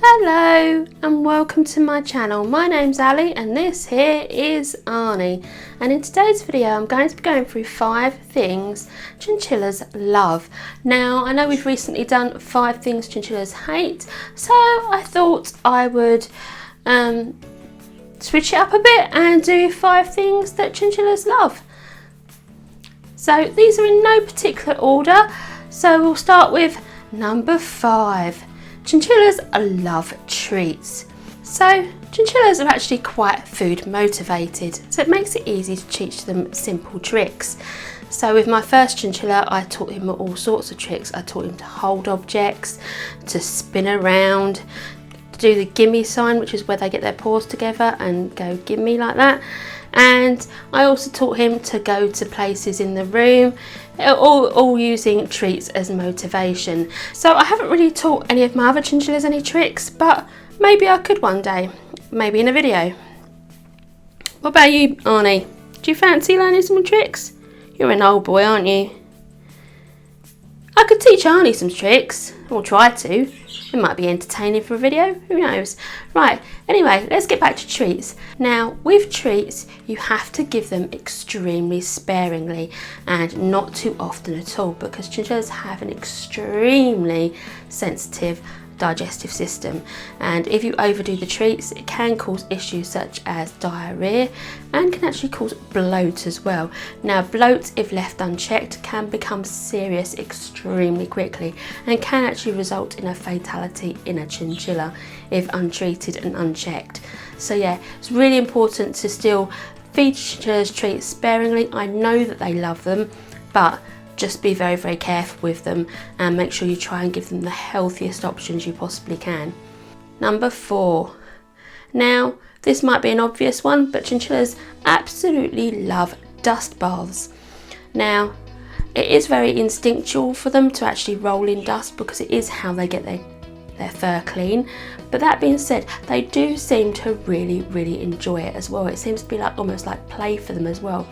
Hello and welcome to my channel. My name's Ali and this here is Arnie, and in today's video I'm going to be going through 5 things chinchillas love. Now I know we've recently done 5 things chinchillas hate, so I thought I would switch it up a bit and do 5 things that chinchillas love. So these are in no particular order, so we'll start with number 5. Chinchillas love treats. So chinchillas are actually quite food motivated, so it makes it easy to teach them simple tricks. So with my first chinchilla, I taught him all sorts of tricks. I taught him to hold objects, to spin around, to do the gimme sign, which is where they get their paws together and go gimme like that. And I also taught him to go to places in the room, all using treats as motivation. So I haven't really taught any of my other chinchillas any tricks, but maybe I could one day, maybe in a video. What about you, Arnie? Do you fancy learning some tricks? You're an old boy, aren't you? I could teach Arnie some tricks, or try to. It might be entertaining for a video, who knows. Right, anyway, let's get back to treats. Now, with treats, you have to give them extremely sparingly and not too often at all, because chinchillas have an extremely sensitive digestive system, and if you overdo the treats it can cause issues such as diarrhea and can actually cause bloat as well. Now bloat, if left unchecked, can become serious extremely quickly and can actually result in a fatality in a chinchilla if untreated and unchecked. So yeah, it's really important to still feed chinchillas treats sparingly. I know that they love them, but just be very, very careful with them and make sure you try and give them the healthiest options you possibly can. Number 4. Now, this might be an obvious one, but chinchillas absolutely love dust baths. Now, it is very instinctual for them to actually roll in dust because it is how they get their fur clean. But that being said, they do seem to really enjoy it as well. It seems to be like almost like play for them as well.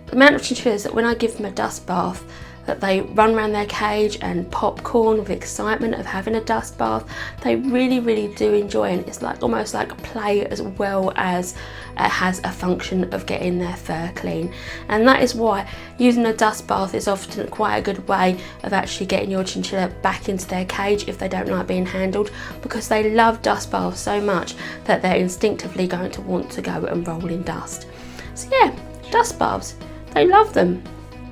The amount of chinchillas that when I give them a dust bath, that they run around their cage and popcorn with excitement of having a dust bath, they really do enjoy it. It's like almost like play as well as it has a function of getting their fur clean. And that is why using a dust bath is often quite a good way of actually getting your chinchilla back into their cage if they don't like being handled, because they love dust baths so much that they're instinctively going to want to go and roll in dust. So yeah, dust baths. They love them.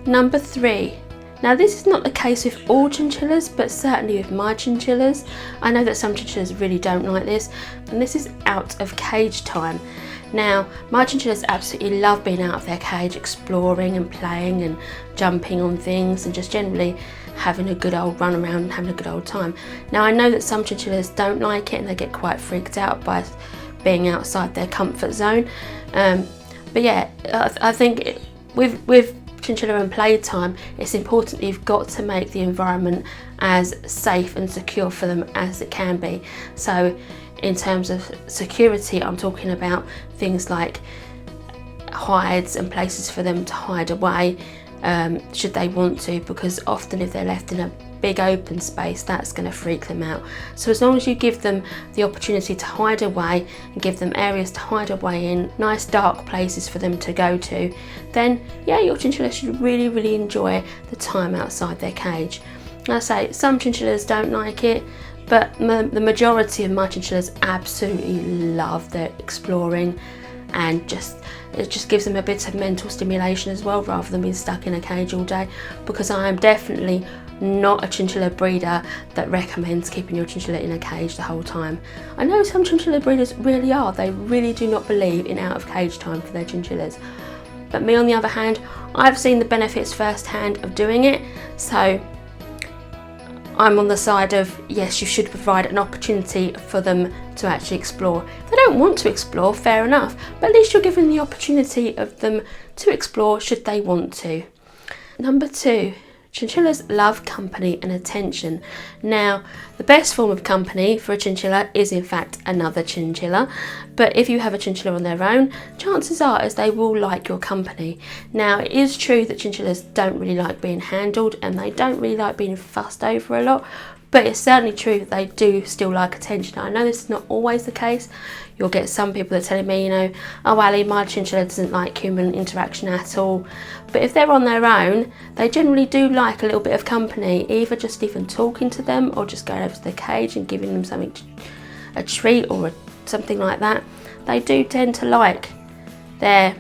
Number 3. Now this is not the case with all chinchillas, but certainly with my chinchillas. I know that some chinchillas really don't like this, and this is out of cage time. Now my chinchillas absolutely love being out of their cage, exploring and playing and jumping on things and just generally having a good old run around and having a good old time. Now I know that some chinchillas don't like it and they get quite freaked out by being outside their comfort zone. But yeah, I think with chinchilla and playtime, it's important that you've got to make the environment as safe and secure for them as it can be. So in terms of security, I'm talking about things like hides and places for them to hide away should they want to, because often if they're left in a big open space, that's going to freak them out. So as long as you give them the opportunity to hide away and give them areas to hide away in, nice dark places for them to go to, then yeah, your chinchilla should really enjoy the time outside their cage. Like I say, some chinchillas don't like it, but the majority of my chinchillas absolutely love their exploring, and it just gives them a bit of mental stimulation as well, rather than being stuck in a cage all day, because I am definitely not a chinchilla breeder that recommends keeping your chinchilla in a cage the whole time. I know some chinchilla breeders really are. They really do not believe in out of cage time for their chinchillas. But me on the other hand, I've seen the benefits firsthand of doing it, so I'm on the side of yes, you should provide an opportunity for them to actually explore. If they don't want to explore, fair enough, but at least you're giving the opportunity of them to explore should they want to. Number 2. Chinchillas love company and attention. Now, the best form of company for a chinchilla is in fact another chinchilla, but if you have a chinchilla on their own, chances are as they will like your company. Now, it is true that chinchillas don't really like being handled and they don't really like being fussed over a lot, But it's certainly true that they do still like attention. I know this is not always the case. You'll get some people that are telling me, you know, oh Ali, my chinchilla doesn't like human interaction at all. But if they're on their own, they generally do like a little bit of company, either just even talking to them or just going over to the cage and giving them something, a treat or something like that. They do tend to like their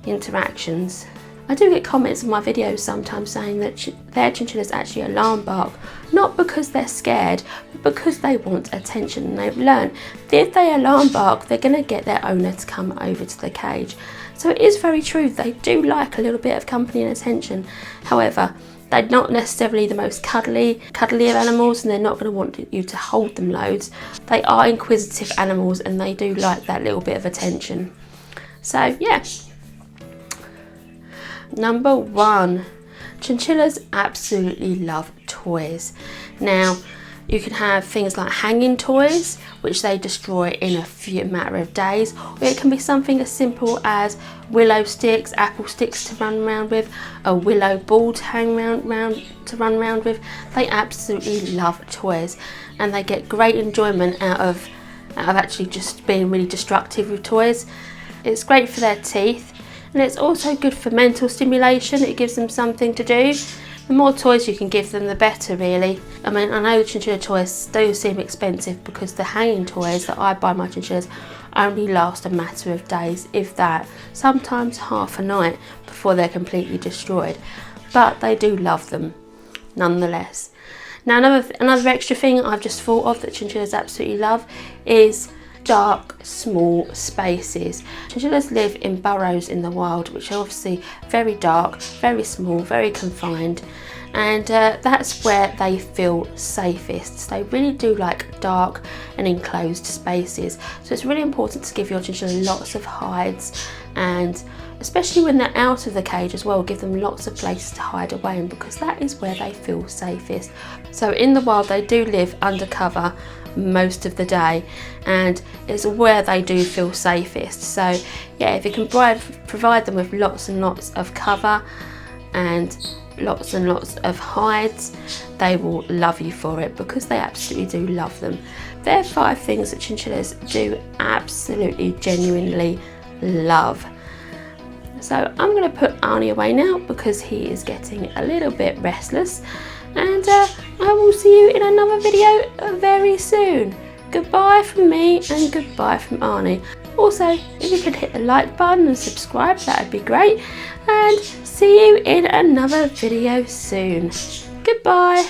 interactions. I do get comments in my videos sometimes saying that their chinchillas actually alarm bark, not because they're scared, but because they want attention. And they've learned that if they alarm bark, they're going to get their owner to come over to the cage. So it is very true, they do like a little bit of company and attention. However, they're not necessarily the most cuddly of animals, and they're not going to want you to hold them loads. They are inquisitive animals and they do like that little bit of attention. So yeah. Number 1, chinchillas absolutely love toys. Now, you can have things like hanging toys, which they destroy in a matter of days, or it can be something as simple as willow sticks, apple sticks to run around with, a willow ball to run around with. They absolutely love toys, and they get great enjoyment out of actually just being really destructive with toys. It's great for their teeth. And it's also good for mental stimulation. It gives them something to do. The more toys you can give them, the better, really. I mean, I know the chinchilla toys do seem expensive because the hanging toys that I buy my chinchillas only last a matter of days, if that, sometimes half a night before they're completely destroyed. But they do love them, nonetheless. Now, another extra thing I've just thought of that chinchillas absolutely love is dark, small spaces. Chinchillas live in burrows in the wild, which are obviously very dark, very small, very confined, and that's where they feel safest. So they really do like dark and enclosed spaces. So it's really important to give your chinchilla lots of hides, and especially when they're out of the cage as well, give them lots of places to hide away in, because that is where they feel safest. So in the wild, they do live under cover most of the day, and it's where they do feel safest. So yeah, if you can provide them with lots and lots of cover and lots of hides, they will love you for it, because they absolutely do love them. There are 5 things that chinchillas do absolutely genuinely love. So I'm going to put Arnie away now because he is getting a little bit restless, and I will see you in another video very soon. Goodbye from me and goodbye from Arnie. Also, if you could hit the like button and subscribe, that would be great, and see you in another video soon. Goodbye.